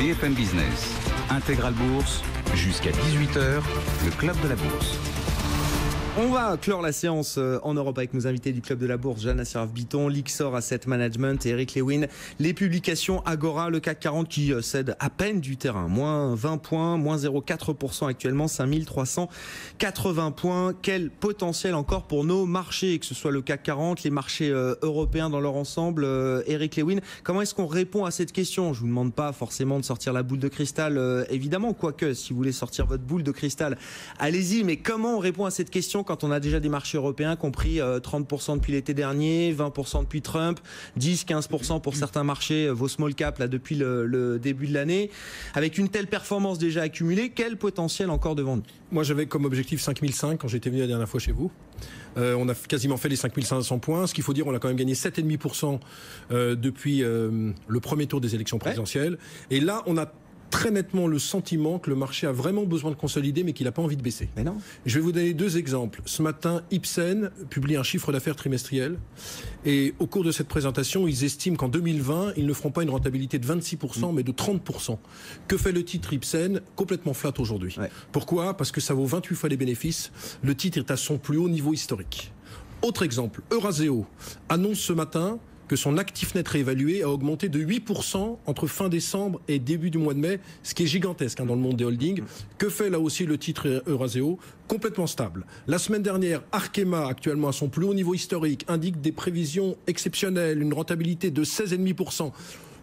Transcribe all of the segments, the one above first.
BFM Business, Intégral Bourse, jusqu'à 18 h, le Club de la Bourse. On va clore la séance en Europe avec nos invités du Club de la Bourse, Jeanne Assiraf-Biton, Lyxor Asset Management et Eric Lewin. Les publications Agora, le CAC 40 qui cède à peine du terrain. Moins 20 points, moins 0,4% actuellement, 5380 points. Quel potentiel encore pour nos marchés, que ce soit le CAC 40, les marchés européens dans leur ensemble. Eric Lewin, comment est-ce qu'on répond à cette question? Je vous demande pas forcément de sortir la boule de cristal, évidemment, quoique si vous voulez sortir votre boule de cristal, allez-y. Mais comment on répond à cette question quand on a déjà des marchés européens qui ont pris 30% depuis l'été dernier, 20% depuis Trump, 10-15% pour certains marchés, vos small caps là, depuis le début de l'année. Avec une telle performance déjà accumulée, quel potentiel encore devant nous? Moi j'avais comme objectif 5005 quand j'étais venu la dernière fois chez vous. On a quasiment fait les 5500 points. Ce qu'il faut dire, on a quand même gagné 7,5% depuis le premier tour des élections présidentielles. Ouais. Et là, on a très nettement le sentiment que le marché a vraiment besoin de consolider, mais qu'il n'a pas envie de baisser. Mais non. Je vais vous donner deux exemples. Ce matin, Ipsen publie un chiffre d'affaires trimestriel. Et au cours de cette présentation, ils estiment qu'en 2020, ils ne feront pas une rentabilité de 26%, mais de 30%. Que fait le titre Ipsen? Complètement flat aujourd'hui. Ouais. Pourquoi? Parce que ça vaut 28 fois les bénéfices. Le titre est à son plus haut niveau historique. Autre exemple, Euraseo annonce ce matin que son actif net réévalué a augmenté de 8% entre fin décembre et début du mois de mai, ce qui est gigantesque dans le monde des holdings. Que fait là aussi le titre Euraseo? Complètement stable. La semaine dernière, Arkema, actuellement à son plus haut niveau historique, indique des prévisions exceptionnelles, une rentabilité de 16,5%.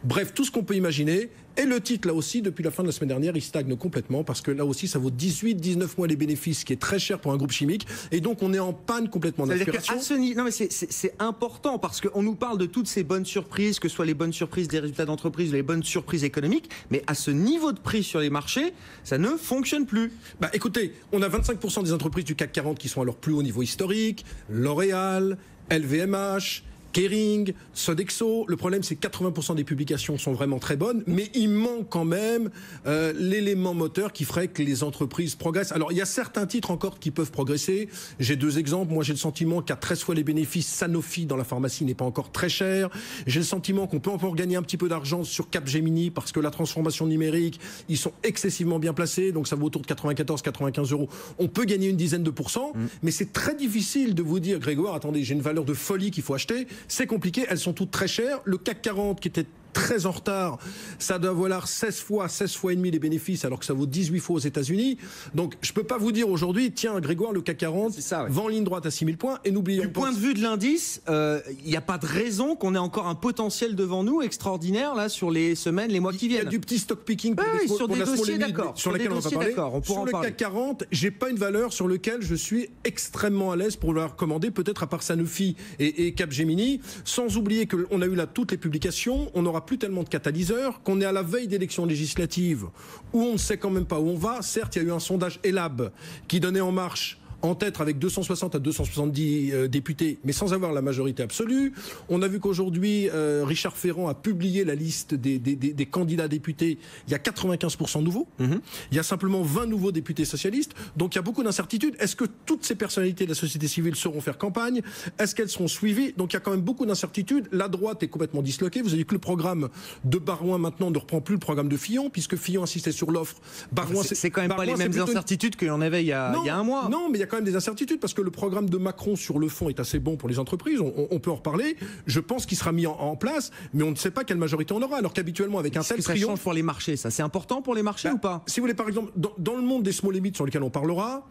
Bref, tout ce qu'on peut imaginer. Et le titre, là aussi, depuis la fin de la semaine dernière, il stagne complètement parce que là aussi, ça vaut 18-19 mois les bénéfices, ce qui est très cher pour un groupe chimique. Et donc, on est en panne complètement d'aspiration. Non, mais c'est important parce qu'on nous parle de toutes ces bonnes surprises, que ce soit les bonnes surprises des résultats d'entreprise, les bonnes surprises économiques. Mais à ce niveau de prix sur les marchés, ça ne fonctionne plus. Bah, écoutez, on a 25% des entreprises du CAC 40 qui sont à leur plus haut niveau historique. L'Oréal, LVMH, Kering, Sodexo. Le problème, c'est que 80% des publications sont vraiment très bonnes, mais il manque quand même l'élément moteur qui ferait que les entreprises progressent. Alors, il y a certains titres encore qui peuvent progresser. J'ai deux exemples. Moi, j'ai le sentiment qu'à 13 fois les bénéfices, Sanofi dans la pharmacie n'est pas encore très cher. J'ai le sentiment qu'on peut encore gagner un petit peu d'argent sur Capgemini parce que la transformation numérique, ils sont excessivement bien placés, donc ça vaut autour de 94-95 €. On peut gagner une dizaine de pourcents, mais c'est très difficile de vous dire, Grégoire, attendez, j'ai une valeur de folie qu'il faut acheter. C'est compliqué, elles sont toutes très chères. Le CAC 40 qui était très en retard, ça doit valoir 16 fois et demi les bénéfices alors que ça vaut 18 fois aux États-Unis. Donc je peux pas vous dire aujourd'hui, tiens Grégoire, le CAC 40 vend en ligne droite à 6000 points et n'oublions pas. Du point de vue de l'indice, il n'y a pas de raison qu'on ait encore un potentiel devant nous extraordinaire là sur les semaines, les mois qui viennent. Il y a du petit stock picking sur des dossiers, d'accord, sur lesquels on va parler. Sur le CAC 40, j'ai pas une valeur sur laquelle je suis extrêmement à l'aise pour la recommander, peut-être à part Sanofi et Capgemini, sans oublier qu'on a eu là toutes les publications, on aura plus tellement de catalyseurs, qu'on est à la veille d'élections législatives où on ne sait quand même pas où on va. Certes, il y a eu un sondage Elab qui donnait En Marche en tête avec 260 à 270 députés, mais sans avoir la majorité absolue. On a vu qu'aujourd'hui, Richard Ferrand a publié la liste des candidats députés. Il y a 95% nouveaux. Il y a simplement 20 nouveaux députés socialistes. Donc il y a beaucoup d'incertitudes. Est-ce que toutes ces personnalités de la société civile sauront faire campagne? Est-ce qu'elles seront suivies? Donc il y a quand même beaucoup d'incertitudes. La droite est complètement disloquée. Vous avez vu que le programme de Barouin maintenant ne reprend plus le programme de Fillon, puisque Fillon insistait sur l'offre. Barouin, c'est quand même pas les mêmes incertitudes qu'il y en avait il y a un mois. Non, mais il y a quand même des incertitudes parce que le programme de Macron sur le fond est assez bon pour les entreprises, on peut en reparler. Je pense qu'il sera mis en place, mais on ne sait pas quelle majorité on aura. Alors qu'habituellement avec un tel triomphe, ça change pour les marchés, ça c'est important pour les marchés ou pas? Si vous voulez, par exemple, dans le monde des small limits sur lesquels on parlera.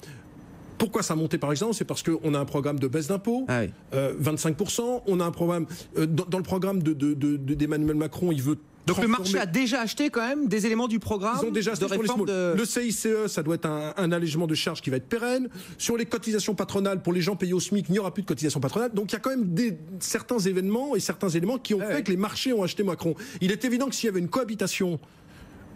Pourquoi ça a monté par exemple? C'est parce qu'on a un programme de baisse d'impôts, 25%. On a un programme dans le programme d'Emmanuel Macron, il veut. Donc le marché a déjà acheté quand même des éléments du programme. Ils ont déjà acheté de réforme Le CICE, ça doit être un allègement de charges qui va être pérenne. Sur les cotisations patronales, pour les gens payés au SMIC, il n'y aura plus de cotisations patronales. Donc il y a quand même certains événements et certains éléments qui ont fait que les marchés ont acheté Macron. Il est évident que s'il y avait une cohabitation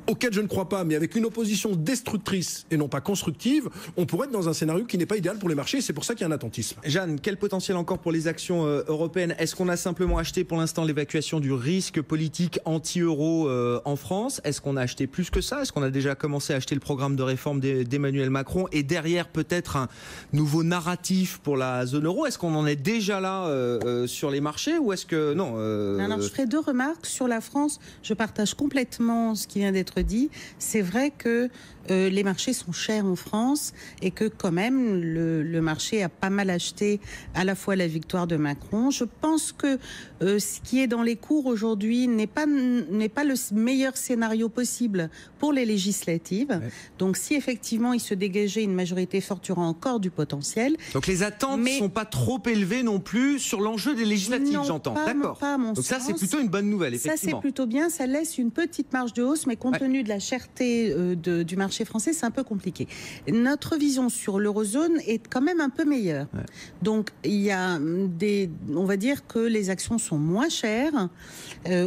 auquel je ne crois pas, mais avec une opposition destructrice et non pas constructive, on pourrait être dans un scénario qui n'est pas idéal pour les marchés. C'est pour ça qu'il y a un attentisme. Jeanne, quel potentiel encore pour les actions européennes? Est-ce qu'on a simplement acheté pour l'instant l'évacuation du risque politique anti-euro en France? Est-ce qu'on a acheté plus que ça? Est-ce qu'on a déjà commencé à acheter le programme de réforme d'Emmanuel Macron et derrière peut-être un nouveau narratif pour la zone euro? Est-ce qu'on en est déjà là sur les marchés ou est-ce que non Alors je ferai deux remarques sur la France. Je partage complètement ce qui vient d'être être dit. C'est vrai que les marchés sont chers en France et que quand même le marché a pas mal acheté à la fois la victoire de Macron. Je pense que ce qui est dans les cours aujourd'hui n'est pas le meilleur scénario possible pour les législatives. Ouais. Donc si effectivement il se dégageait une majorité forte, il y aura encore du potentiel. Donc les attentes ne sont pas trop élevées non plus sur l'enjeu des législatives, j'entends. D'accord. Donc ça c'est plutôt une bonne nouvelle, effectivement. Ça c'est plutôt bien, ça laisse une petite marge de hausse, mais compte tenu de la cherté du marché français, c'est un peu compliqué. Notre vision sur l'eurozone est quand même un peu meilleure. Ouais. Donc il y a on va dire que les actions sont moins chères,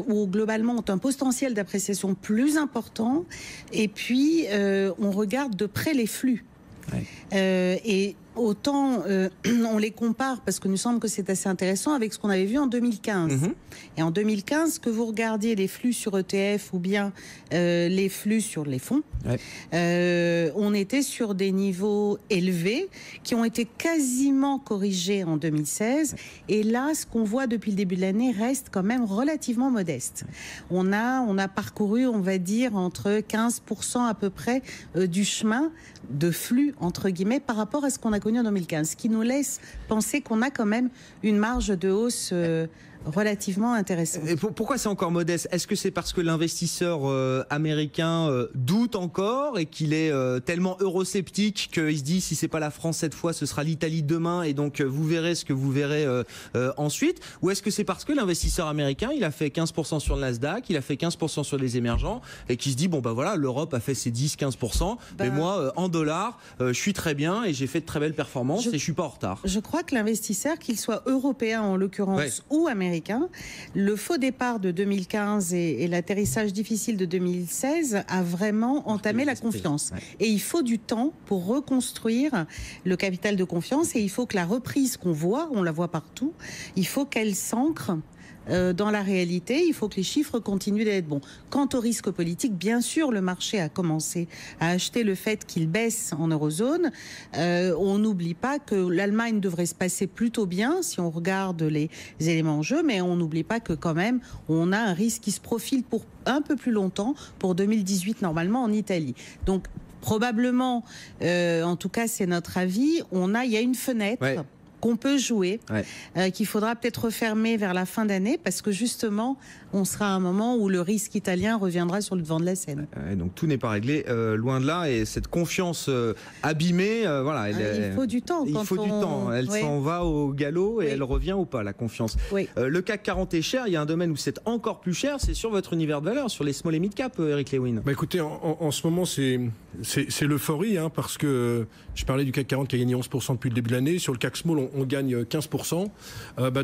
ou globalement ont un potentiel d'appréciation plus important, et puis on regarde de près les flux. Ouais. Et autant on les compare, parce que nous semble que c'est assez intéressant, avec ce qu'on avait vu en 2015. Et en 2015, que vous regardiez les flux sur ETF ou bien les flux sur les fonds, on était sur des niveaux élevés qui ont été quasiment corrigés en 2016. Et là, ce qu'on voit depuis le début de l'année reste quand même relativement modeste. On a parcouru, on va dire, entre 15% à peu près du chemin de flux, entre guillemets, par rapport à ce qu'on a connu en 2015, ce qui nous laisse penser qu'on a quand même une marge de hausse relativement intéressant. Et pourquoi c'est encore modeste? Est-ce que c'est parce que l'investisseur américain doute encore et qu'il est tellement eurosceptique qu'il se dit si c'est pas la France cette fois, ce sera l'Italie demain, et donc vous verrez ce que vous verrez ensuite? Ou est-ce que c'est parce que l'investisseur américain, il a fait 15% sur le Nasdaq, il a fait 15% sur les émergents, et qui se dit bon bah voilà, l'Europe a fait ses 10-15%, mais moi en dollars, je suis très bien et j'ai fait de très belles performances et je suis pas en retard. Je crois que l'investisseur, qu'il soit européen en l'occurrence ou américain, le faux départ de 2015 et l'atterrissage difficile de 2016 a vraiment entamé la confiance. Et il faut du temps pour reconstruire le capital de confiance, et il faut que la reprise qu'on voit, on la voit partout, il faut qu'elle s'ancre dans la réalité. Il faut que les chiffres continuent d'être bons. Quant au risque politique, bien sûr, le marché a commencé à acheter le fait qu'il baisse en eurozone. On n'oublie pas que l'Allemagne devrait se passer plutôt bien si on regarde les éléments en jeu, mais on n'oublie pas que quand même on a un risque qui se profile pour un peu plus longtemps, pour 2018 normalement en Italie. Donc probablement, en tout cas c'est notre avis, il y a une fenêtre qu'on peut jouer, qu'il faudra peut-être refermer vers la fin d'année, parce que justement, on sera à un moment où le risque italien reviendra sur le devant de la scène. Donc tout n'est pas réglé, loin de là, et cette confiance abîmée, voilà. Il faut du temps. Il faut du temps. Elle s'en va au galop et elle revient ou pas, la confiance. Le CAC 40 est cher. Il y a un domaine où c'est encore plus cher, c'est sur votre univers de valeur, sur les small et mid cap, Eric Lewin. Bah écoutez, en ce moment, c'est l'euphorie, parce que je parlais du CAC 40 qui a gagné 11% depuis le début de l'année. Sur le CAC Small, on gagne 15%,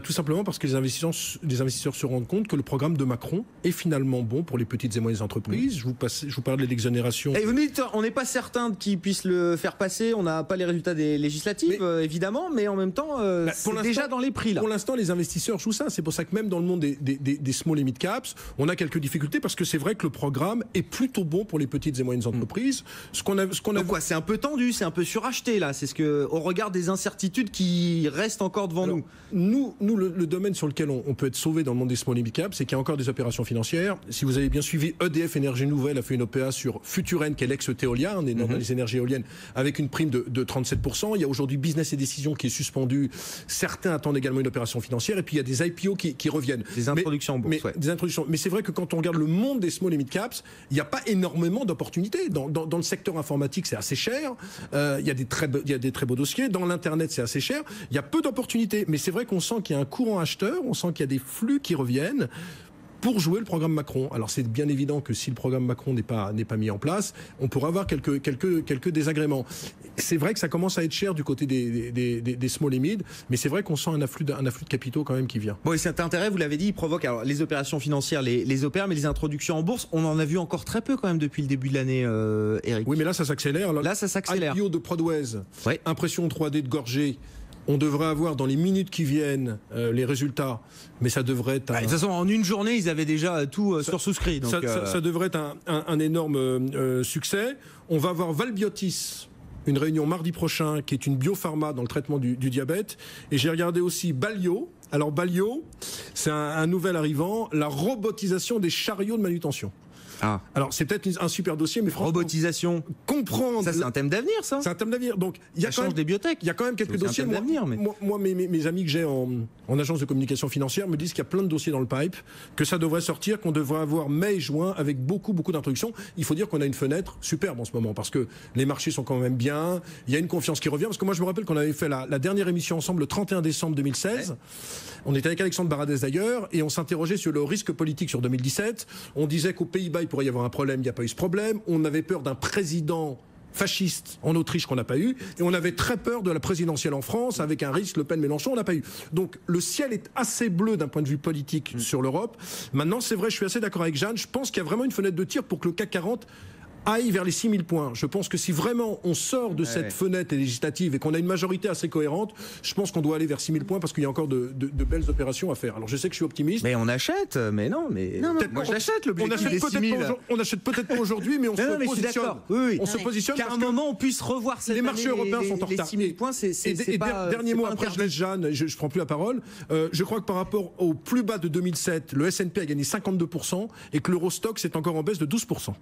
tout simplement parce que les investisseurs se rendent compte que le programme de Macron est finalement bon pour les petites et moyennes entreprises. Je vous parle de l'exonération. Et vous me dites, on n'est pas certain qu'ils puissent le faire passer, on n'a pas les résultats des législatives, évidemment, mais en même temps, c'est déjà dans les prix là. Pour l'instant, les investisseurs jouent ça. C'est pour ça que même dans le monde des small et mid caps, on a quelques difficultés, parce que c'est vrai que le programme est plutôt bon pour les petites et moyennes entreprises. C'est un peu tendu, c'est un peu suracheté là. C'est ce que, au regard des incertitudes qui restent encore devant nous. Nous, le domaine sur lequel on peut être sauvé dans le monde des small et mid caps, c'est qu'il y a encore des opérations financières. Si vous avez bien suivi, EDF Énergie Nouvelle a fait une OPA sur Futuren, qui est l'ex-Teolia, on est dans les énergies éoliennes, avec une prime de 37%. Il y a aujourd'hui Business et Décision qui est suspendu. Certains attendent également une opération financière. Et puis il y a des IPO qui reviennent. Des introductions en bourse. Des introductions. Mais c'est vrai que quand on regarde le monde des small et mid caps, il n'y a pas énormément d'opportunités. Dans le secteur informatique, c'est assez cher. Il y a des très beaux dossiers. Dans l'Internet, c'est assez cher. Il y a peu d'opportunités. Mais c'est vrai qu'on sent qu'il y a un courant acheteur. On sent qu'il y a des flux qui reviennent pour jouer le programme Macron. Alors c'est bien évident que si le programme Macron n'est pas mis en place, on pourra avoir quelques désagréments. C'est vrai que ça commence à être cher du côté des small et mid, mais c'est vrai qu'on sent un afflux de capitaux quand même qui vient. Bon, et cet intérêt, vous l'avez dit, il provoque alors les opérations financières, les opères, mais les introductions en bourse, on en a vu encore très peu quand même depuis le début de l'année, Eric. Oui, mais là ça s'accélère. Là ça s'accélère. IPO de Prodways, impression 3D de Gorgé. On devrait avoir dans les minutes qui viennent les résultats, mais ça devrait être... De toute façon, en une journée, ils avaient déjà tout sursouscrit. Donc ça devrait être un énorme succès. On va avoir Valbiotis, une réunion mardi prochain, qui est une biopharma dans le traitement du diabète. Et j'ai regardé aussi Balio. Alors Balio, c'est un nouvel arrivant, la robotisation des chariots de manutention. Alors c'est peut-être un super dossier, mais franchement, robotisation, comprendre. Ça c'est un thème d'avenir, ça. C'est un thème d'avenir. Donc il y a ça change des biotech. Il y a quand même quelques dossiers. Moi, mes amis que j'ai en agence de communication financière me disent qu'il y a plein de dossiers dans le pipe, que ça devrait sortir, qu'on devrait avoir mai et juin avec beaucoup d'introductions. Il faut dire qu'on a une fenêtre superbe en ce moment parce que les marchés sont quand même bien. Il y a une confiance qui revient. Parce que moi, je me rappelle qu'on avait fait la dernière émission ensemble le 31 décembre 2016. Ouais. On était avec Alexandre Baradez d'ailleurs et on s'interrogeait sur le risque politique sur 2017. On disait qu'aux Pays-Bas, il pourrait y avoir un problème. Il n'y a pas eu ce problème. On avait peur d'un président fasciste en Autriche qu'on n'a pas eu, et on avait très peur de la présidentielle en France avec un risque Le Pen-Mélenchon, on n'a pas eu. Donc le ciel est assez bleu d'un point de vue politique sur l'Europe. Maintenant, c'est vrai, je suis assez d'accord avec Jeanne, je pense qu'il y a vraiment une fenêtre de tir pour que le CAC 40 aille vers les 6000 points. Je pense que si vraiment on sort de cette fenêtre législative et qu'on a une majorité assez cohérente, je pense qu'on doit aller vers 6000 points parce qu'il y a encore de belles opérations à faire. Alors je sais que je suis optimiste. Mais on achète, mais non, moi je l'achète, l'objectif des 6000. On achète peut-être pas aujourd'hui, mais on se positionne. Oui. On se positionne qu'à un moment on puisse revoir cette les marchés européens sont en retard. Les 6000 points, c'est pas dernier mot, après je laisse Jeanne, je prends plus la parole. Je crois que par rapport au plus bas de 2007, le S&P a gagné 52% et que l'Eurostoxx est encore en baisse de 12%.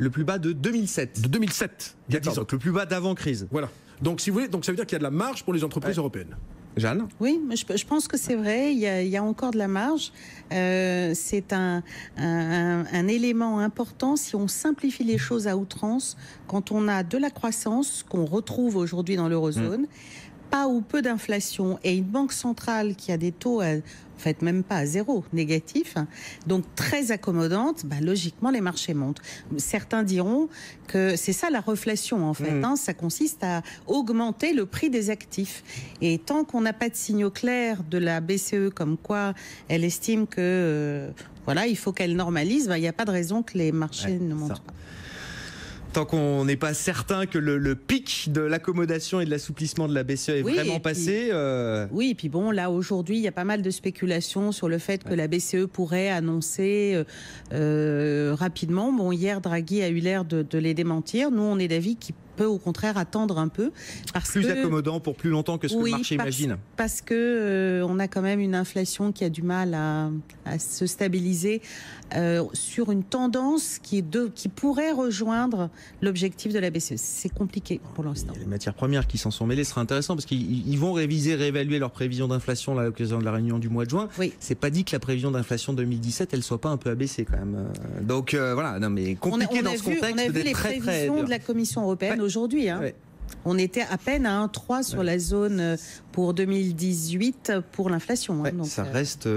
Le plus bas de 2007. De 2007, il y a 10 ans. Le plus bas d'avant-crise. Voilà. Donc, si vous voulez, ça veut dire qu'il y a de la marge pour les entreprises européennes. Jeanne ? Oui, je pense que c'est vrai, il y a encore de la marge. C'est un élément important si on simplifie les choses à outrance, quand on a de la croissance qu'on retrouve aujourd'hui dans l'eurozone, pas ou peu d'inflation et une banque centrale qui a des taux en fait même pas à zéro, négatif, donc très accommodante, logiquement les marchés montent. Certains diront que c'est ça la reflation en fait, ça consiste à augmenter le prix des actifs. Et tant qu'on n'a pas de signaux clairs de la BCE comme quoi elle estime que il faut qu'elle normalise, il n'y a pas de raison que les marchés ne montent pas. Tant qu'on n'est pas certain que le pic de l'accommodation et de l'assouplissement de la BCE est vraiment passé. Oui, et puis bon, là aujourd'hui, il y a pas mal de spéculations sur le fait que la BCE pourrait annoncer rapidement. Bon, hier, Draghi a eu l'air de les démentir. Nous, on est d'avis qu'il peut au contraire attendre un peu. Plus accommodant pour plus longtemps que ce que le marché imagine. Parce que on a quand même une inflation qui a du mal à se stabiliser sur une tendance qui pourrait rejoindre l'objectif de la BCE. C'est compliqué pour l'instant. Les matières premières qui s'en sont mêlées, ce sera intéressant parce qu'ils vont réévaluer leur prévision d'inflation à l'occasion de la réunion du mois de juin. Oui. C'est pas dit que la prévision d'inflation 2017 elle soit pas un peu abaissée quand même. Donc voilà, non mais compliqué dans ce contexte. On a vu les prévisions de la Commission européenne aujourd'hui. On était à peine à 1,3 sur la zone pour 2018 pour l'inflation. Donc ça reste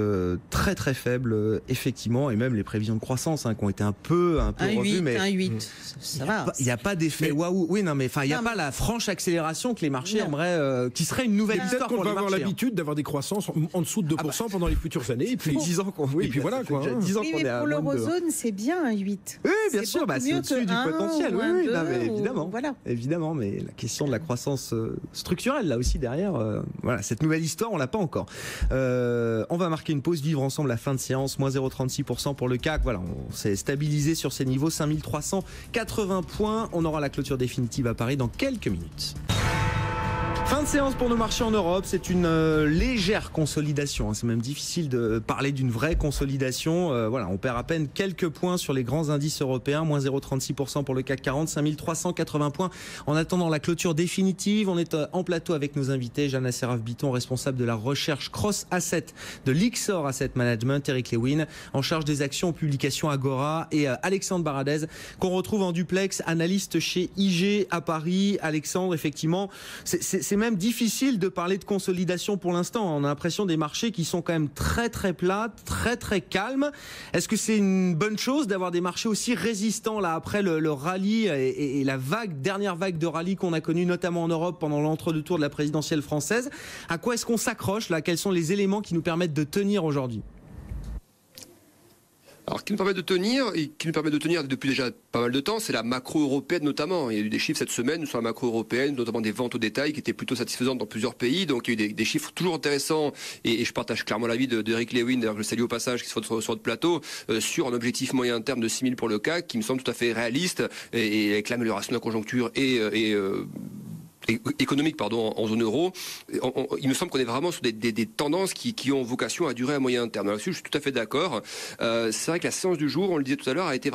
très très faible effectivement, et même les prévisions de croissance qui ont été un peu revues, mais 1,8, ça va. Il n'y a pas d'effet waouh. Oui, non, mais il n'y a pas la franche accélération que les marchés aimeraient, qui serait une nouvelle histoire pour les marchés. On va avoir l'habitude d'avoir des croissances en dessous de 2% pendant les futures années. Et puis 10 ans qu'on. Et puis voilà quoi. 10 ans qu'on est à pour l'eurozone, c'est bien 1,8. Oui, bien sûr, c'est au-dessus du potentiel. Oui, mais évidemment. Voilà. Évidemment, mais la question de la croissance structurelle là aussi derrière, cette nouvelle histoire on l'a pas encore. On va marquer une pause, vivre ensemble la fin de séance, moins 0,36% pour le CAC. Voilà, on s'est stabilisé sur ces niveaux, 5380 points. On aura la clôture définitive à Paris dans quelques minutes. Fin de séance pour nos marchés en Europe, c'est une légère consolidation, c'est même difficile de parler d'une vraie consolidation. On perd à peine quelques points sur les grands indices européens, moins 0,36% pour le CAC 40, 5380 points. En attendant la clôture définitive, on est en plateau avec nos invités, Jeanne Asseraf-Biton, responsable de la recherche Cross Asset de Lyxor Asset Management, Eric Lewin, en charge des actions aux publications Agora, et Alexandre Baradez, qu'on retrouve en duplex, analyste chez IG à Paris. Alexandre, effectivement, c'est même difficile de parler de consolidation pour l'instant. On a l'impression des marchés qui sont quand même très très plats, très très calmes. Est-ce que c'est une bonne chose d'avoir des marchés aussi résistants là après le rallye et la dernière vague de rallye qu'on a connue notamment en Europe pendant l'entre-deux-tours de la présidentielle française? À quoi est-ce qu'on s'accroche là? Quels sont les éléments qui nous permettent de tenir aujourd'hui? Alors, qui nous permet de tenir, et qui nous permet de tenir depuis déjà pas mal de temps, c'est la macro européenne notamment. Il y a eu des chiffres cette semaine sur la macro européenne, notamment des ventes au détail qui étaient plutôt satisfaisantes dans plusieurs pays. Donc il y a eu des chiffres toujours intéressants, et je partage clairement l'avis d'Eric Lewin, d'ailleurs je le salue au passage, qui se retrouve sur notre plateau, sur un objectif moyen terme de 6 000 pour le CAC, qui me semble tout à fait réaliste, et avec l'amélioration de la conjoncture et économique en zone euro, il me semble qu'on est vraiment sur des tendances qui ont vocation à durer à moyen terme. Là-dessus, je suis tout à fait d'accord. C'est vrai que la séance du jour, on le disait tout à l'heure, a été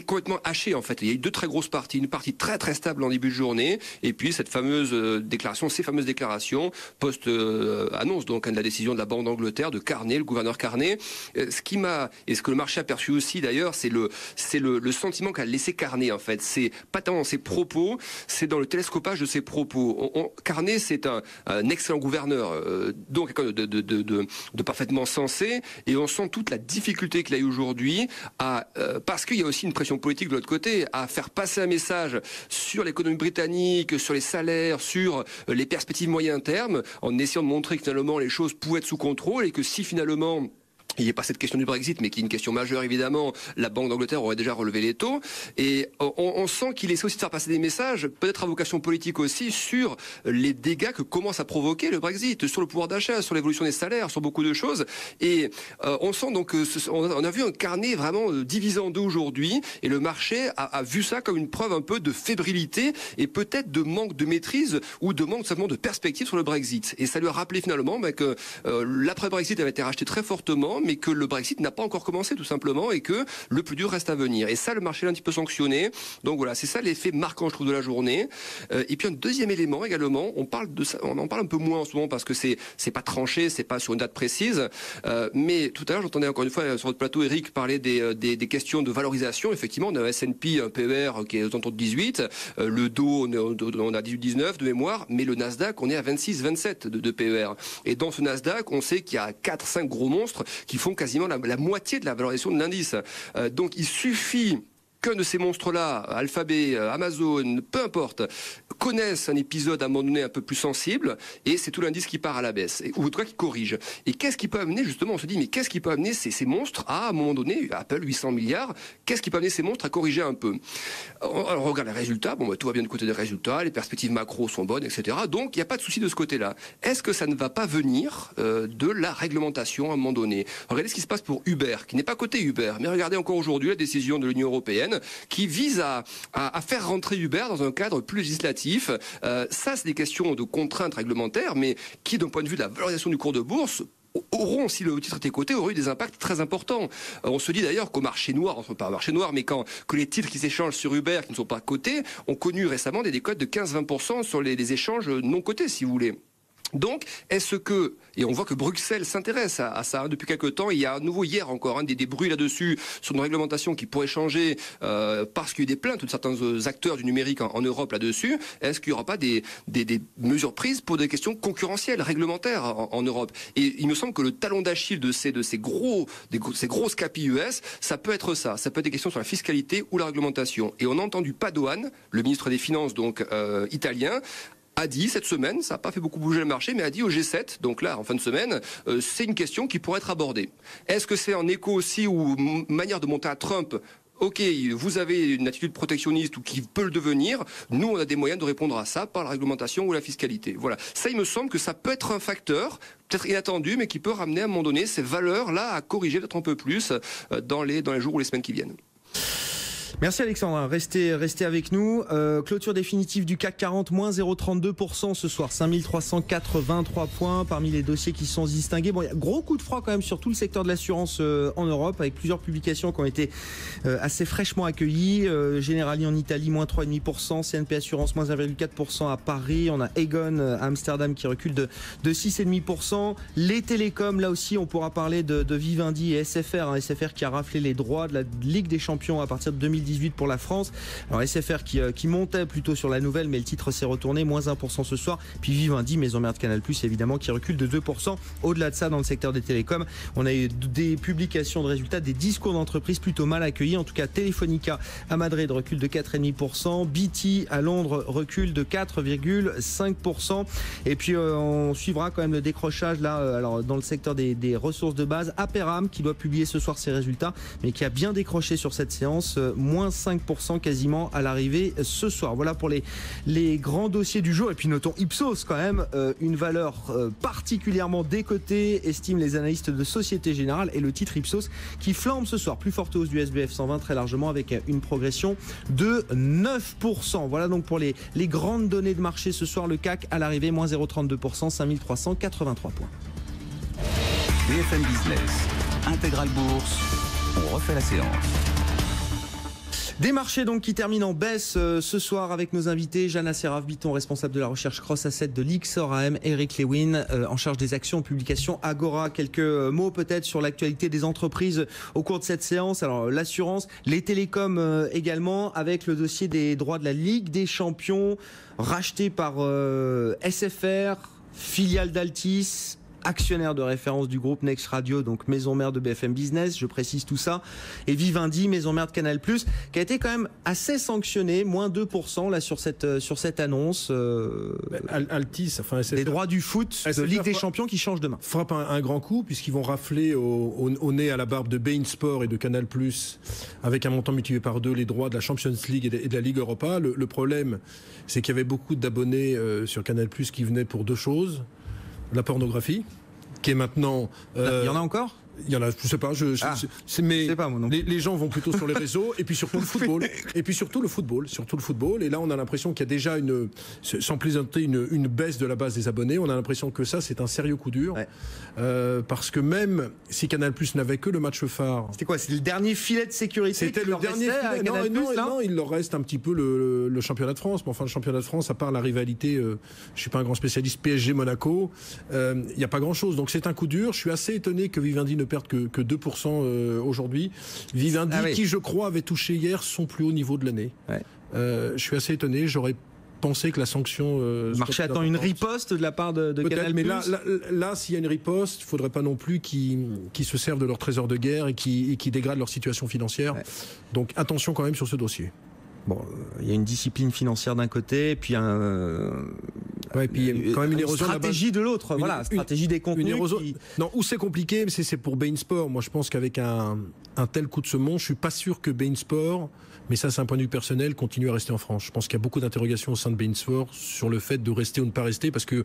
complètement hachée en fait. Il y a eu deux très grosses parties, une partie très très stable en début de journée, et puis ces fameuses déclarations post-annonce donc de la décision de la Banque d'Angleterre, de Carney, le gouverneur Carney. Ce que le marché a perçu aussi d'ailleurs, c'est le sentiment qu'a laissé Carney en fait. C'est pas tant dans ses propos, c'est dans le télescopage de ses propos. Carney, c'est un excellent gouverneur, donc quelqu'un de parfaitement sensé, et on sent toute la difficulté qu'il a eu aujourd'hui parce qu'il y a aussi une pression politique de l'autre côté, à faire passer un message sur l'économie britannique, sur les salaires, sur les perspectives moyen terme, en essayant de montrer que finalement les choses pouvaient être sous contrôle et que si finalement il n'y a pas cette question du Brexit, mais qui est une question majeure évidemment, la Banque d'Angleterre aurait déjà relevé les taux, et on sent qu'il essaie aussi de faire passer des messages, peut-être à vocation politique aussi, sur les dégâts que commence à provoquer le Brexit, sur le pouvoir d'achat, sur l'évolution des salaires, sur beaucoup de choses, et on sent donc, on a vu un Carney vraiment divisé en deux aujourd'hui, et le marché a vu ça comme une preuve un peu de fébrilité, et peut-être de manque de maîtrise, ou de manque simplement de perspective sur le Brexit. Et ça lui a rappelé finalement que l'après-Brexit avait été racheté très fortement, mais que le Brexit n'a pas encore commencé tout simplement et que le plus dur reste à venir. Et ça, le marché l'a un petit peu sanctionné. Donc voilà, c'est ça l'effet marquant, je trouve, de la journée. Et puis un deuxième élément également, on en parle un peu moins en ce moment parce que c'est pas tranché, c'est pas sur une date précise. Mais tout à l'heure, j'entendais encore une fois sur votre plateau, Eric, parler des questions de valorisation. Effectivement, on a un S&P, un PER qui est aux alentours de 18, le Dow, on a 18-19 de mémoire, mais le Nasdaq, on est à 26-27 de PER. Et dans ce Nasdaq, on sait qu'il y a 4-5 gros monstres qui font quasiment la moitié de la valorisation de l'indice. Donc il suffit qu'un de ces monstres-là, Alphabet, Amazon, peu importe, connaissent un épisode à un moment donné un peu plus sensible, et c'est tout l'indice qui part à la baisse, ou en tout cas qui corrige. Et qu'est-ce qui peut amener, justement, on se dit, mais qu'est-ce qui peut amener ces monstres à un moment donné, Apple, 800 milliards, qu'est-ce qui peut amener ces monstres à corriger un peu? Alors, on regarde les résultats, tout va bien du côté des résultats, les perspectives macro sont bonnes, etc. Donc, il n'y a pas de souci de ce côté-là. Est-ce que ça ne va pas venir de la réglementation à un moment donné? Regardez ce qui se passe pour Uber, qui n'est pas coté Uber, mais regardez encore aujourd'hui la décision de l'Union européenne, qui vise à faire rentrer Uber dans un cadre plus législatif. Ça, c'est des questions de contraintes réglementaires, mais qui, d'un point de vue de la valorisation du cours de bourse, auront, si le titre était coté, auraient eu des impacts très importants. On se dit d'ailleurs qu'au marché noir, enfin pas un marché noir, mais que les titres qui s'échangent sur Uber, qui ne sont pas cotés, ont connu récemment des décotes de 15-20% sur les échanges non cotés, si vous voulez. Donc, est-ce que, et on voit que Bruxelles s'intéresse à ça depuis quelques temps, il y a à nouveau hier encore des bruits là-dessus sur une réglementation qui pourrait changer parce qu'il y a eu des plaintes de certains acteurs du numérique en Europe là-dessus. Est-ce qu'il n'y aura pas des mesures prises pour des questions concurrentielles, réglementaires en Europe? Et il me semble que le talon d'Achille de ces grosses KPI US, ça peut être ça. Ça peut être des questions sur la fiscalité ou la réglementation. Et on a entendu Padoan, le ministre des Finances donc italien, a dit cette semaine, ça n'a pas fait beaucoup bouger le marché, mais a dit au G7, donc là en fin de semaine, c'est une question qui pourrait être abordée. Est-ce que c'est en écho aussi ou manière de monter à Trump? Ok, vous avez une attitude protectionniste ou qui peut le devenir. Nous, on a des moyens de répondre à ça par la réglementation ou la fiscalité. Voilà. Ça, il me semble que ça peut être un facteur, peut-être inattendu, mais qui peut ramener à un moment donné ces valeurs-là à corriger peut-être un peu plus dans les jours ou les semaines qui viennent. Merci Alexandre, restez avec nous. Clôture définitive du CAC 40, moins 0,32% ce soir, 5383 points parmi les dossiers qui sont distingués. Bon, il y a gros coup de froid quand même sur tout le secteur de l'assurance en Europe, avec plusieurs publications qui ont été assez fraîchement accueillies. Generali en Italie, moins 3,5%, CNP Assurance, moins 1,4% à Paris. On a Aegon à Amsterdam qui recule de 6,5%. Les télécoms, là aussi, on pourra parler de Vivendi et SFR. SFR qui a raflé les droits de la Ligue des Champions à partir de 2018 pour la France. Alors SFR qui montait plutôt sur la nouvelle, mais le titre s'est retourné, moins 1% ce soir. Puis Vivendi, maison mère de Canal+, évidemment, qui recule de 2%. Au-delà de ça, dans le secteur des télécoms, on a eu des publications de résultats, des discours d'entreprise plutôt mal accueillis. En tout cas, Telefonica à Madrid recule de 4,5%. BT à Londres recule de 4,5%. Et puis on suivra quand même le décrochage là, alors dans le secteur des ressources de base. Aperam qui doit publier ce soir ses résultats, mais qui a bien décroché sur cette séance, moins moins 5% quasiment à l'arrivée ce soir. Voilà pour les grands dossiers du jour. Et puis notons Ipsos quand même, une valeur particulièrement décotée, estiment les analystes de Société Générale, et le titre Ipsos qui flambe ce soir. Plus forte hausse du SBF 120 très largement avec une progression de 9%. Voilà donc pour les grandes données de marché ce soir. Le CAC à l'arrivée moins 0,32%, 5383 points. BFM Business, Intégral Bourse, on refait la séance. Des marchés donc qui terminent en baisse ce soir avec nos invités, Jeanne Asseraf-Biton, responsable de la recherche Cross Asset de Lyxor AM, Eric Lewin, en charge des actions, publication Agora. Quelques mots peut-être sur l'actualité des entreprises au cours de cette séance. Alors l'assurance, les télécoms également, avec le dossier des droits de la Ligue des Champions, racheté par SFR, filiale d'Altis, actionnaire de référence du groupe Next Radio, donc maison mère de BFM Business, je précise tout ça, et Vivendi, maison mère de Canal+, qui a été quand même assez sanctionné, moins 2% là sur cette annonce. Altis, enfin SFR, les droits du foot de Ligue des Champions qui changent demain. Frappe un grand coup puisqu'ils vont rafler au nez à la barbe de beIN Sport et de Canal+, avec un montant multiplié par 2 les droits de la Champions League et de la Ligue Europa. Le problème, c'est qu'il y avait beaucoup d'abonnés sur Canal+, qui venaient pour deux choses. La pornographie, qui est maintenant... Il y en a encore ? Il y en a, je sais pas, mais je sais pas, moi non. Les gens vont plutôt sur les réseaux et puis surtout le football. Et puis surtout le football. Et là, on a l'impression qu'il y a déjà sans plaisanter, une baisse de la base des abonnés. On a l'impression que ça, c'est un sérieux coup dur. Ouais. Parce que même si Canal+ n'avait que le match phare. C'était quoi ? C'était le dernier filet de sécurité. C'était le dernier filet. Non, il leur reste un petit peu le championnat de France. Mais enfin, le championnat de France, à part la rivalité, je suis pas un grand spécialiste, PSG Monaco, il n'y a pas grand-chose. Donc c'est un coup dur. Je suis assez étonné que Vivendi ne perdent que 2% aujourd'hui. Vivendi, qui je crois avait touché hier son plus haut niveau de l'année. Ouais. Je suis assez étonné, j'aurais pensé que la sanction... le marché attend une riposte de la part de Canal+. Mais là s'il y a une riposte, il ne faudrait pas non plus qu'ils se servent de leur trésor de guerre et qui dégradent leur situation financière. Ouais. Donc attention quand même sur ce dossier. Bon, il y a une discipline financière d'un côté, et puis et puis quand même une érosion stratégie de l'autre. Voilà, stratégie des contenus. Non, où c'est compliqué, mais c'est pour beIN Sport. Moi, je pense qu'avec un tel coup de semonce, je suis pas sûr que beIN Sport, mais ça, c'est un point de vue personnel, continue à rester en France. Je pense qu'il y a beaucoup d'interrogations au sein de beIN Sport sur le fait de rester ou ne pas rester, parce que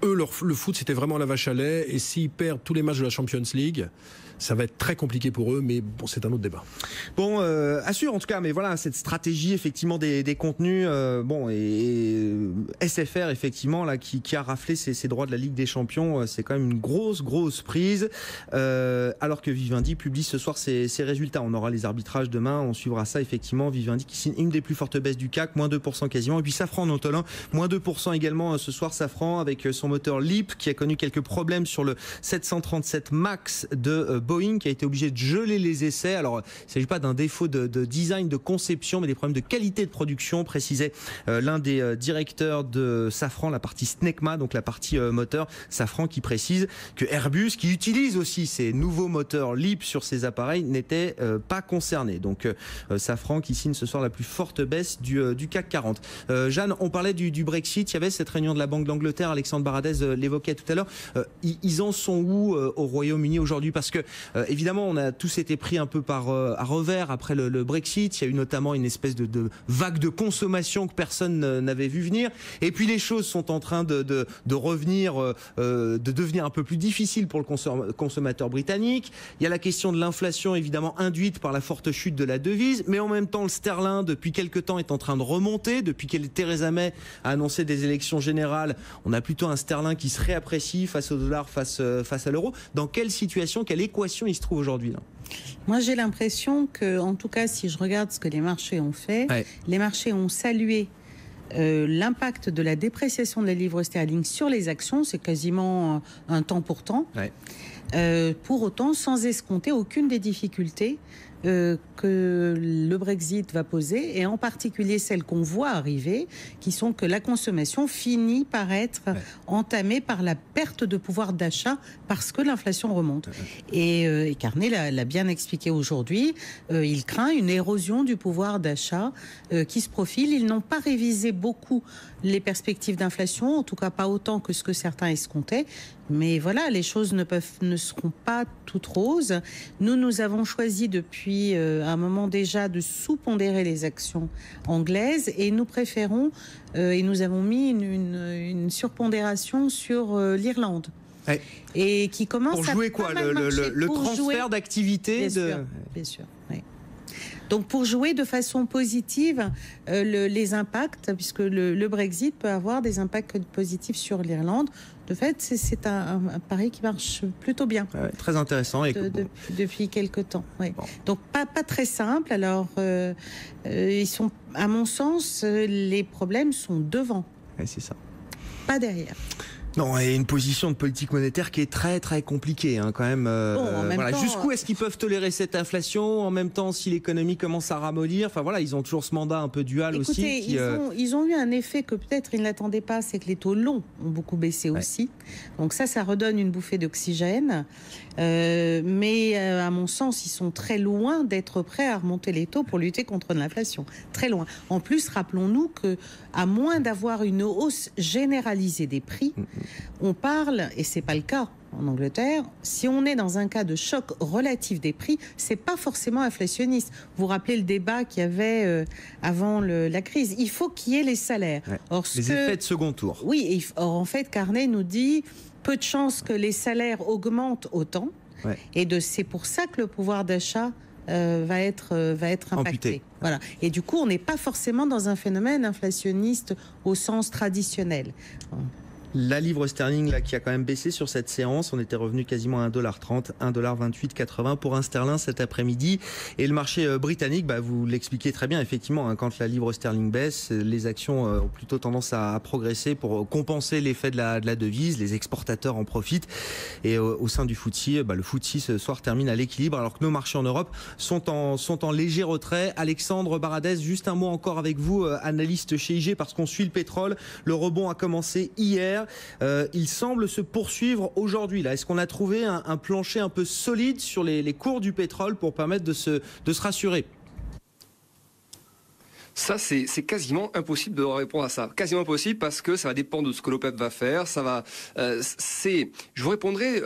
eux, le foot, c'était vraiment la vache à lait, et s'ils perdent tous les matchs de la Champions League, ça va être très compliqué pour eux, mais bon, c'est un autre débat. Bon, assure en tout cas, mais voilà, cette stratégie effectivement des contenus, et SFR effectivement là qui a raflé ces droits de la Ligue des Champions, c'est quand même une grosse prise. Alors que Vivendi publie ce soir ses résultats, on aura les arbitrages demain, on suivra ça effectivement. Vivendi qui signe une des plus fortes baisses du CAC, moins 2% quasiment, et puis Safran Notolin, moins 2% également ce soir. Safran avec son moteur LEAP qui a connu quelques problèmes sur le 737 MAX de Boeing, qui a été obligé de geler les essais. Alors, il ne s'agit pas d'un défaut de design, de conception, mais des problèmes de qualité de production, précisait l'un des directeurs de Safran, la partie SNECMA, donc la partie moteur. Safran qui précise que Airbus, qui utilise aussi ces nouveaux moteurs LEAP sur ses appareils, n'était pas concerné. Donc, Safran qui signe ce soir la plus forte baisse du CAC 40. Jeanne, on parlait du Brexit. Il y avait cette réunion de la Banque d'Angleterre. Alexandre Baradez l'évoquait tout à l'heure. Ils en sont où au Royaume-Uni aujourd'hui ? Parce que évidemment, on a tous été pris un peu à revers après le Brexit. Il y a eu notamment une espèce de vague de consommation que personne n'avait vu venir. Et puis les choses sont en train de revenir, de devenir un peu plus difficiles pour le consommateur britannique. Il y a la question de l'inflation évidemment induite par la forte chute de la devise, mais en même temps le sterling depuis quelque temps est en train de remonter. Depuis que Theresa May a annoncé des élections générales, on a plutôt un sterling qui se réapprécie face au dollar, face à l'euro. Dans quelle situation, quelle équation il se trouve aujourd'hui là ? Moi, j'ai l'impression que, en tout cas, si je regarde ce que les marchés ont fait, les marchés ont salué l'impact de la dépréciation de la livre sterling sur les actions. C'est quasiment un temps pour temps. Pour autant, sans escompter aucune des difficultés que le Brexit va poser, et en particulier celles qu'on voit arriver, qui sont que la consommation finit par être entamée par la perte de pouvoir d'achat parce que l'inflation remonte. Et Carnet l'a bien expliqué aujourd'hui, il craint une érosion du pouvoir d'achat qui se profile. Ils n'ont pas révisé beaucoup les perspectives d'inflation, en tout cas pas autant que ce que certains escomptaient, Mais voilà, les choses ne seront pas toutes roses. Nous avons choisi depuis un moment déjà de sous-pondérer les actions anglaises et nous préférons, et nous avons mis une surpondération sur l'Irlande. Ouais. Et qui commence pour jouer quoi, le transfert d'activité Bien sûr, oui. Donc pour jouer de façon positive les impacts, puisque le Brexit peut avoir des impacts positifs sur l'Irlande. De fait, c'est un pari qui marche plutôt bien. Très intéressant. Depuis quelques temps. Oui. Bon. Donc pas très simple. Alors, ils sont, à mon sens, les problèmes sont devant. Ouais, c'est ça. Pas derrière. Non, et une position de politique monétaire qui est très très compliquée quand même. En même temps, jusqu'où est-ce qu'ils peuvent tolérer cette inflation en même temps si l'économie commence à ramollir? Enfin voilà, ils ont toujours ce mandat un peu dual. Écoutez, aussi. Ils ont eu un effet que peut-être ils n'attendaient pas, c'est que les taux longs ont beaucoup baissé aussi. Donc ça redonne une bouffée d'oxygène. Mais à mon sens, ils sont très loin d'être prêts à remonter les taux pour lutter contre l'inflation. Très loin. En plus, rappelons-nous que, à moins d'avoir une hausse généralisée des prix, on parle, et c'est pas le cas en Angleterre, si on est dans un cas de choc relatif des prix, c'est pas forcément inflationniste. Vous vous rappelez le débat qu'il y avait avant la crise. Il faut qu'il y ait les salaires. Or, les effets de second tour. Oui, or en fait, Carnet nous dit peu de chances que les salaires augmentent autant. Et c'est pour ça que le pouvoir d'achat va être impacté. Amputé. Voilà. Et du coup, on n'est pas forcément dans un phénomène inflationniste au sens traditionnel. La livre sterling là, qui a quand même baissé sur cette séance, on était revenu quasiment à 1,30 $, 1,2880 pour un sterling cet après-midi. Et le marché britannique, vous l'expliquez très bien, effectivement, quand la livre sterling baisse, les actions ont plutôt tendance à progresser pour compenser l'effet de la devise, les exportateurs en profitent. Et au sein du FTSE, le FTSE ce soir termine à l'équilibre, alors que nos marchés en Europe sont en léger retrait. Alexandre Baradez, juste un mot encore avec vous, analyste chez IG, parce qu'on suit le pétrole. Le rebond a commencé hier. Il semble se poursuivre aujourd'hui. Est-ce qu'on a trouvé un plancher un peu solide sur les cours du pétrole pour permettre de se rassurer? Ça, c'est quasiment impossible de répondre à ça. Quasiment impossible parce que ça va dépendre de ce que l'OPEP va faire. Je vous répondrai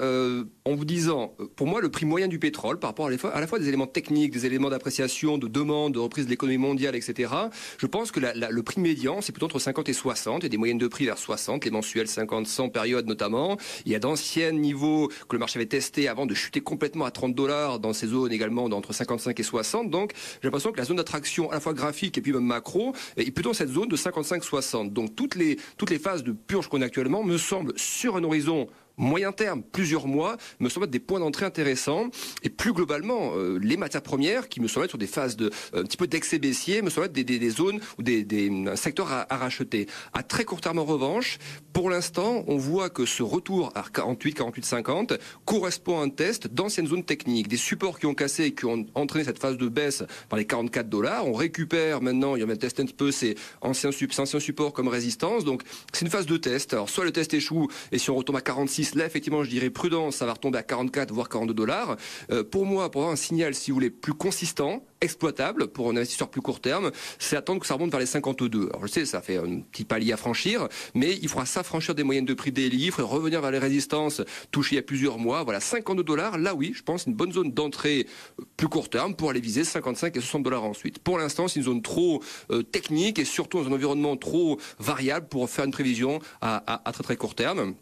en vous disant, pour moi, le prix moyen du pétrole, par rapport à la fois des éléments techniques, des éléments d'appréciation, de demande, de reprise de l'économie mondiale, etc. Je pense que le prix médian, c'est plutôt entre 50 et 60. Il y a des moyennes de prix vers 60, les mensuels 50-100 périodes notamment. Il y a d'anciens niveaux que le marché avait testés avant de chuter complètement à $30 dans ces zones également d'entre 55 et 60. Donc, j'ai l'impression que la zone d'attraction, à la fois graphique et puis même macro, est plutôt cette zone de 55-60. Donc, toutes les phases de purge qu'on a actuellement me semblent sur un horizon moyen terme, plusieurs mois, me semblent être des points d'entrée intéressants. Et plus globalement, les matières premières, qui me semblent être sur des phases un petit peu d'excès baissier, me semblent être des zones ou un secteur à racheter. À très court terme, en revanche, pour l'instant, on voit que ce retour à 48-50 correspond à un test d'anciennes zones techniques, des supports qui ont cassé et qui ont entraîné cette phase de baisse par les $44. On récupère maintenant, il y a même testé un petit peu ces anciens supports comme résistance. Donc, c'est une phase de test. Alors, soit le test échoue, et si on retombe à 46, là, effectivement, je dirais prudence, ça va retomber à 44, voire $42. Pour moi, pour avoir un signal, si vous voulez, plus consistant, exploitable, pour un investisseur plus court terme, c'est attendre que ça remonte vers les 52. Alors, je sais, ça fait un petit palier à franchir, mais il faudra s'affranchir des moyennes de prix des livres et revenir vers les résistances touchées il y a plusieurs mois. Voilà, $52, là oui, je pense, une bonne zone d'entrée plus court terme pour aller viser 55 et $60 ensuite. Pour l'instant, c'est une zone trop technique et surtout dans un environnement trop variable pour faire une prévision à très très court terme.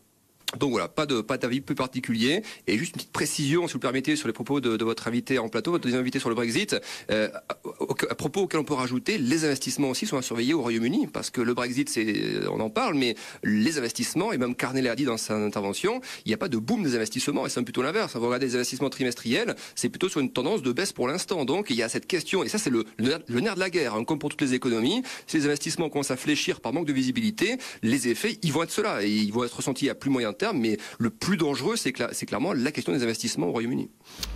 Donc voilà, pas d'avis plus particulier. Et juste une petite précision, si vous le permettez, sur les propos de votre invité en plateau, votre deuxième invité sur le Brexit. À propos auquel on peut rajouter, les investissements aussi sont à surveiller au Royaume-Uni, parce que le Brexit, on en parle, mais les investissements, et même Carnet l'a dit dans sa intervention, il n'y a pas de boom des investissements, et c'est plutôt l'inverse. Vous regardez les investissements trimestriels, c'est plutôt sur une tendance de baisse pour l'instant. Donc il y a cette question, et ça c'est le nerf de la guerre, comme pour toutes les économies. Si les investissements commencent à fléchir par manque de visibilité, les effets, ils vont être ceux-là, et ils vont être ressentis à plus moyen terme. Mais le plus dangereux, c'est clairement la question des investissements au Royaume-Uni.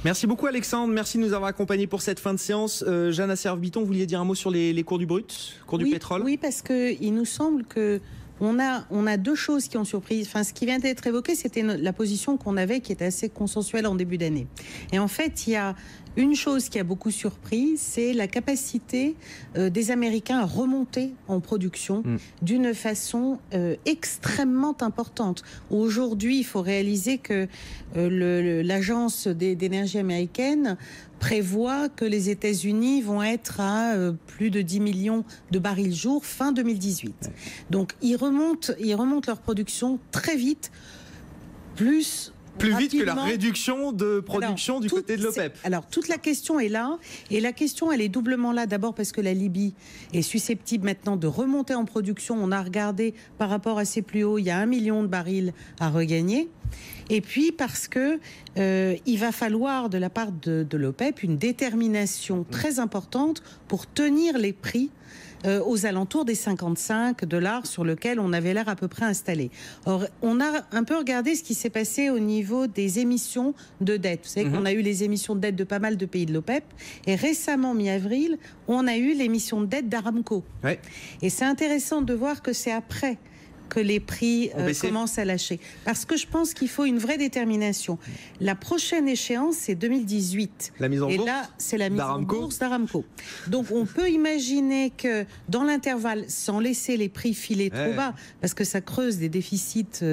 Merci beaucoup Alexandre, merci de nous avoir accompagnés pour cette fin de séance. Jeanne Asserve-Biton, vous vouliez dire un mot sur les cours du brut, du pétrole? Oui, parce qu'il nous semble que on a deux choses qui ont surpris. Enfin, ce qui vient d'être évoqué, c'était la position qu'on avait qui était assez consensuelle en début d'année. Et en fait, il y a Une chose qui a beaucoup surpris, c'est la capacité des Américains à remonter en production d'une façon extrêmement importante. Aujourd'hui, il faut réaliser que l'agence d'énergie américaine prévoit que les États-Unis vont être à plus de 10 millions de barils jour fin 2018. Donc ils remontent leur production très vite, plus vite que la réduction de production du côté de l'OPEP. Alors, toute la question est là, et la question, elle est doublement là. D'abord parce que la Libye est susceptible maintenant de remonter en production. On a regardé par rapport à ses plus hauts, il y a 1 million de barils à regagner. Et puis parce que il va falloir de la part de l'OPEP une détermination très importante pour tenir les prix aux alentours des $55 sur lequel on avait l'air à peu près installé. Or, on a un peu regardé ce qui s'est passé au niveau des émissions de dette. Vous savez qu'on a eu les émissions de dette de pas mal de pays de l'OPEP, et récemment, mi-avril, on a eu l'émission de dette d'Aramco. Ouais. Et c'est intéressant de voir que c'est après que les prix commencent à lâcher. Parce que je pense qu'il faut une vraie détermination. La prochaine échéance, c'est 2018. La mise en bourse. Et là, c'est la mise en bourse d'Aramco. Donc, on peut imaginer que dans l'intervalle, sans laisser les prix filer trop bas, parce que ça creuse des déficits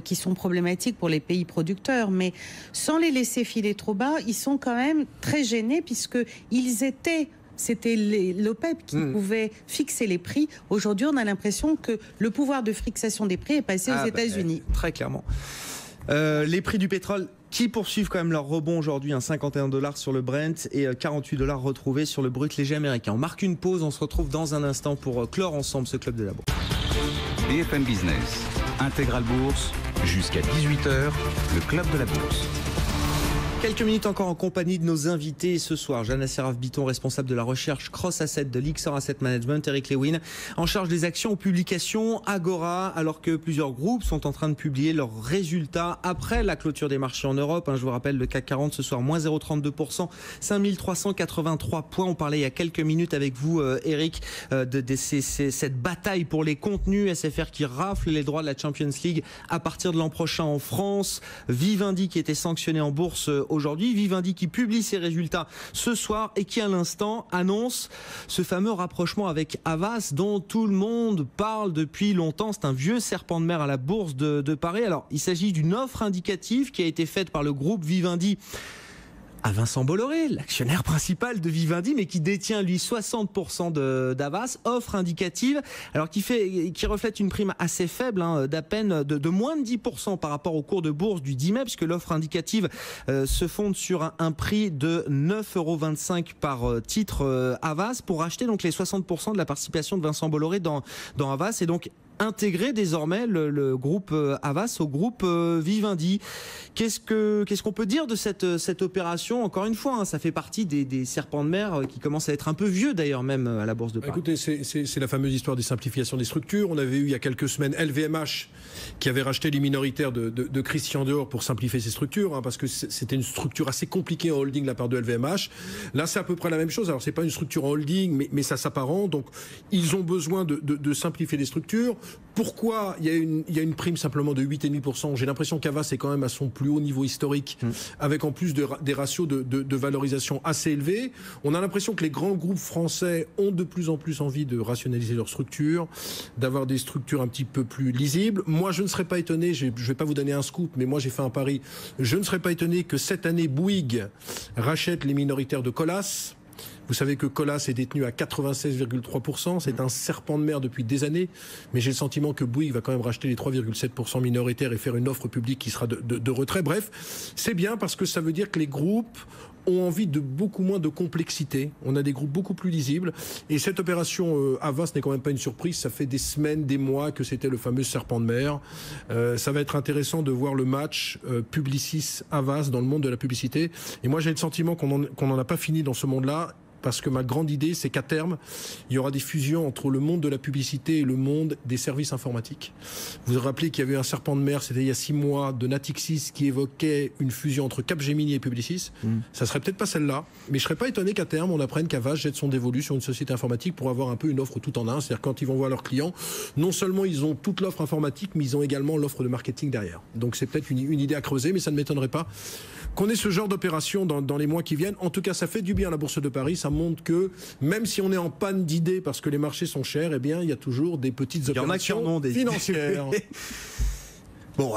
qui sont problématiques pour les pays producteurs, mais sans les laisser filer trop bas, ils sont quand même très gênés, c'était l'OPEP qui pouvait fixer les prix. Aujourd'hui, on a l'impression que le pouvoir de fixation des prix est passé aux États-Unis. Très clairement. Les prix du pétrole qui poursuivent quand même leur rebond aujourd'hui, $51 sur le Brent et $48 retrouvés sur le brut léger américain. On marque une pause, on se retrouve dans un instant pour clore ensemble ce club de la bourse. BFM Business, Intégral Bourse, jusqu'à 18h, le club de la bourse. Quelques minutes encore en compagnie de nos invités ce soir. Jeanne Asséraf-Biton, responsable de la recherche Cross Asset de Lyxor Asset Management. Eric Lewin, en charge des actions aux publications Agora, alors que plusieurs groupes sont en train de publier leurs résultats après la clôture des marchés en Europe. Je vous rappelle, le CAC 40 ce soir, moins 0,32%, 5383 points. On parlait il y a quelques minutes avec vous, Eric, de cette bataille pour les contenus. SFR qui rafle les droits de la Champions League à partir de l'an prochain en France. Vivendi qui était sanctionné en bourse aujourd'hui. Vivendi qui publie ses résultats ce soir et qui à l'instant annonce ce fameux rapprochement avec Havas dont tout le monde parle depuis longtemps. C'est un vieux serpent de mer à la bourse de Paris. Alors il s'agit d'une offre indicative qui a été faite par le groupe Vivendi à Vincent Bolloré, l'actionnaire principal de Vivendi, mais qui détient lui 60% d'Havas, offre indicative, alors qui reflète une prime assez faible, d'à peine de moins de 10% par rapport au cours de bourse du 10 mai, puisque l'offre indicative se fonde sur un prix de 9,25 € par titre Havas pour racheter donc les 60% de la participation de Vincent Bolloré dans Havas, et donc intégrer désormais le groupe Havas au groupe Vivendi. Qu'est-ce qu'on peut dire de cette opération? Encore une fois, ça fait partie des serpents de mer qui commencent à être un peu vieux d'ailleurs, même à la bourse de Paris. Écoutez, c'est la fameuse histoire des simplifications des structures. On avait eu il y a quelques semaines LVMH qui avait racheté les minoritaires de Christian Dior pour simplifier ses structures, parce que c'était une structure assez compliquée en holding de la part de LVMH. Là, c'est à peu près la même chose. Alors, c'est pas une structure en holding, mais ça s'apparente. Donc, ils ont besoin de simplifier les structures. Pourquoi il y a une prime simplement de 8,5%? J'ai l'impression qu'Havas est quand même à son plus haut niveau historique, avec en plus des ratios de valorisation assez élevés. On a l'impression que les grands groupes français ont de plus en plus envie de rationaliser leurs structures, d'avoir des structures un petit peu plus lisibles. Moi, je ne serais pas étonné, je ne vais pas vous donner un scoop, mais moi j'ai fait un pari, je ne serais pas étonné que cette année Bouygues rachète les minoritaires de Colas. Vous savez que Colas est détenu à 96,3%. C'est un serpent de mer depuis des années. Mais j'ai le sentiment que Bouygues va quand même racheter les 3,7% minoritaires et faire une offre publique qui sera de retrait. Bref, c'est bien parce que ça veut dire que les groupes ont envie de beaucoup moins de complexité. On a des groupes beaucoup plus lisibles. Et cette opération Havas n'est quand même pas une surprise. Ça fait des semaines, des mois que c'était le fameux serpent de mer. Ça va être intéressant de voir le match Publicis-Havas dans le monde de la publicité. Et moi, j'ai le sentiment qu'on n'en a pas fini dans ce monde-là. Parce que ma grande idée, c'est qu'à terme, il y aura des fusions entre le monde de la publicité et le monde des services informatiques. Vous vous rappelez qu'il y avait un serpent de mer, c'était il y a 6 mois, de Natixis qui évoquait une fusion entre Capgemini et Publicis. Ça serait peut-être pas celle-là, mais je serais pas étonné qu'à terme, on apprenne qu'Havas jette son dévolu sur une société informatique pour avoir un peu une offre tout en un. C'est-à-dire quand ils vont voir leurs clients, non seulement ils ont toute l'offre informatique, mais ils ont également l'offre de marketing derrière. Donc c'est peut-être une idée à creuser, mais ça ne m'étonnerait pas qu'on ait ce genre d'opération dans les mois qui viennent. En tout cas, ça fait du bien à la Bourse de Paris. Ça montre que même si on est en panne d'idées parce que les marchés sont chers, eh bien, il y a toujours des petites opérations financières. Bon,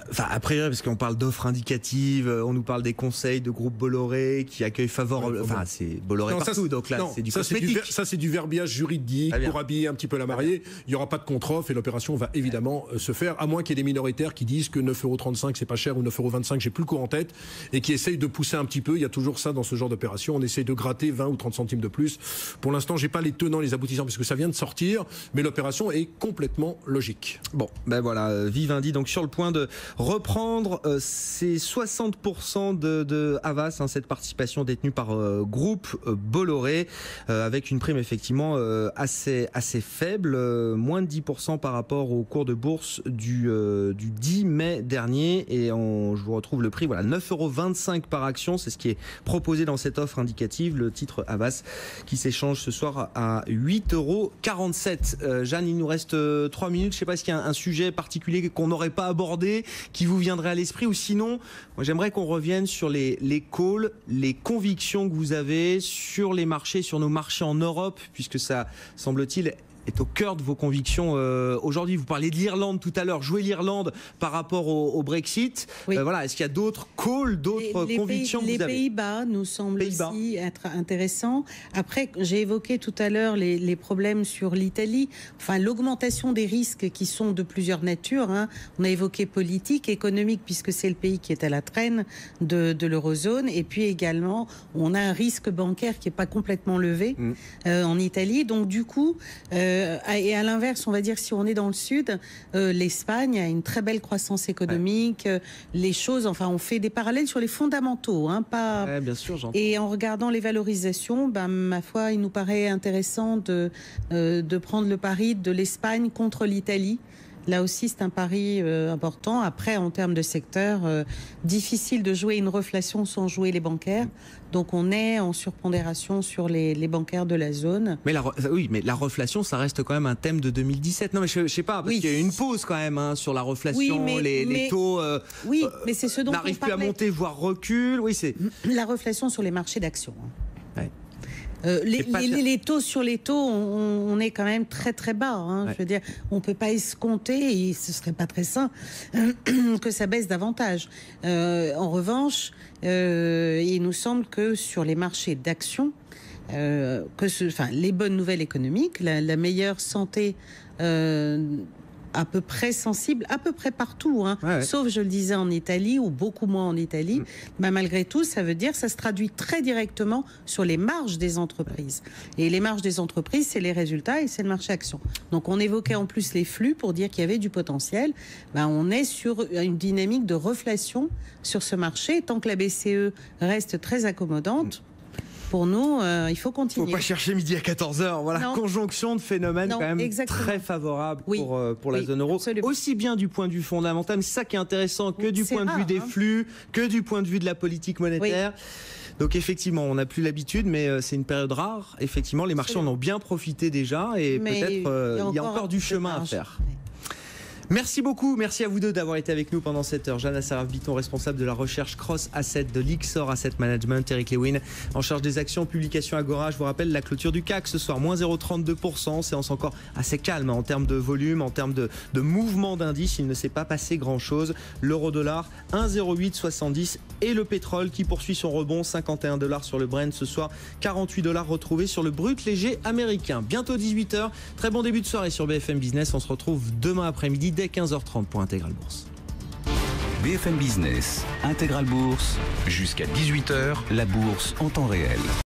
enfin, après, parce qu'on parle d'offres indicatives, on nous parle des conseils de groupe Bolloré qui accueillent favorablement. Enfin, c'est Bolloré partout, donc là, c'est du cosmétique. Ça, c'est du verbiage juridique pour habiller un petit peu la mariée. Il n'y aura pas de contre-offre et l'opération va évidemment se faire, à moins qu'il y ait des minoritaires qui disent que 9,35 € c'est pas cher ou 9,25 €, j'ai plus le cours en tête, et qui essayent de pousser un petit peu. Il y a toujours ça dans ce genre d'opération. On essaye de gratter 20 ou 30 centimes de plus. Pour l'instant, j'ai pas les tenants, les aboutissants, puisque ça vient de sortir, mais l'opération est complètement logique. Bon, ben voilà, Vivendi, donc sur le point de reprendre ces 60% de Havas, cette participation détenue par groupe Bolloré, avec une prime effectivement assez faible, moins de 10% par rapport au cours de bourse du 10 mai dernier, et je vous retrouve le prix, voilà, 9,25 € par action, c'est ce qui est proposé dans cette offre indicative, le titre Havas qui s'échange ce soir à 8,47 €. Jeanne, il nous reste 3 minutes, je ne sais pas s'il y a un sujet particulier qu'on n'aurait pas abordé, qui vous viendrait à l'esprit, ou sinon, moi j'aimerais qu'on revienne sur les calls, les convictions que vous avez sur les marchés, sur nos marchés en Europe, puisque ça, semble-t-il, est au cœur de vos convictions aujourd'hui. Vous parlez de l'Irlande tout à l'heure, jouer l'Irlande par rapport au Brexit. Oui. Voilà, est-ce qu'il y a d'autres calls, d'autres convictions que vous avez ? Les Pays-Bas nous semblent aussi être intéressants. Après, j'ai évoqué tout à l'heure les problèmes sur l'Italie, enfin l'augmentation des risques qui sont de plusieurs natures. On a évoqué politique, économique, puisque c'est le pays qui est à la traîne de l'eurozone, et puis également on a un risque bancaire qui n'est pas complètement levé en Italie. Donc du coup, et à l'inverse, on va dire, si on est dans le sud, l'Espagne a une très belle croissance économique. Les choses, enfin, on fait des parallèles sur les fondamentaux, pas. Ouais, bien sûr, j'entends. Et en regardant les valorisations, ma foi, il nous paraît intéressant de prendre le pari de l'Espagne contre l'Italie. Là aussi, c'est un pari important. Après, en termes de secteur, difficile de jouer une reflation sans jouer les bancaires. Donc, on est en surpondération sur les bancaires de la zone. Mais mais la reflation, ça reste quand même un thème de 2017. Non, mais je sais pas, parce qu'il y a eu une pause quand même sur la reflation. Oui, les taux mais c'est ce dont n'arrivent plus à monter, voire reculent. Oui, c'est la reflation sur les marchés d'actions. Ouais. Les taux sur les taux, on est quand même très très bas. Je veux dire, on peut pas escompter, et ce serait pas très sain, que ça baisse davantage. En revanche, il nous semble que sur les marchés d'actions, les bonnes nouvelles économiques, la meilleure santé à peu près sensible, à peu près partout, sauf, je le disais, en Italie, ou beaucoup moins en Italie, malgré tout, ça veut dire que ça se traduit très directement sur les marges des entreprises. Et les marges des entreprises, c'est les résultats et c'est le marché action. Donc on évoquait en plus les flux pour dire qu'il y avait du potentiel. On est sur une dynamique de reflation sur ce marché, tant que la BCE reste très accommodante. Pour nous, il faut continuer. Il ne faut pas chercher midi à 14h. Voilà, non. Conjonction de phénomènes quand même très favorables pour la zone euro. Absolument. Aussi bien du point de vue fondamental, mais c'est ça qui est intéressant, que du point de vue des flux, que du point de vue de la politique monétaire. Oui. Donc effectivement, on n'a plus l'habitude, mais c'est une période rare. Effectivement, les marchés en ont bien profité déjà, et peut-être il y a encore du chemin à faire. Oui. Merci beaucoup, merci à vous deux d'avoir été avec nous pendant cette heure. Jeanne Assaraf-Biton, responsable de la recherche Cross Asset de Lyxor Asset Management, Eric Lewin en charge des actions, publication Agora. Je vous rappelle la clôture du CAC ce soir, moins 0,32%, séance encore assez calme en termes de volume, en termes de mouvement d'indice. Il ne s'est pas passé grand chose. L'euro-dollar 1,0870 et le pétrole qui poursuit son rebond, 51 $ sur le Brent ce soir, 48 $ retrouvés sur le brut léger américain. Bientôt 18h, très bon début de soirée sur BFM Business. On se retrouve demain après-midi dès 15h30 pour Intégral Bourse. BFM Business, Intégral Bourse, jusqu'à 18h, la bourse en temps réel.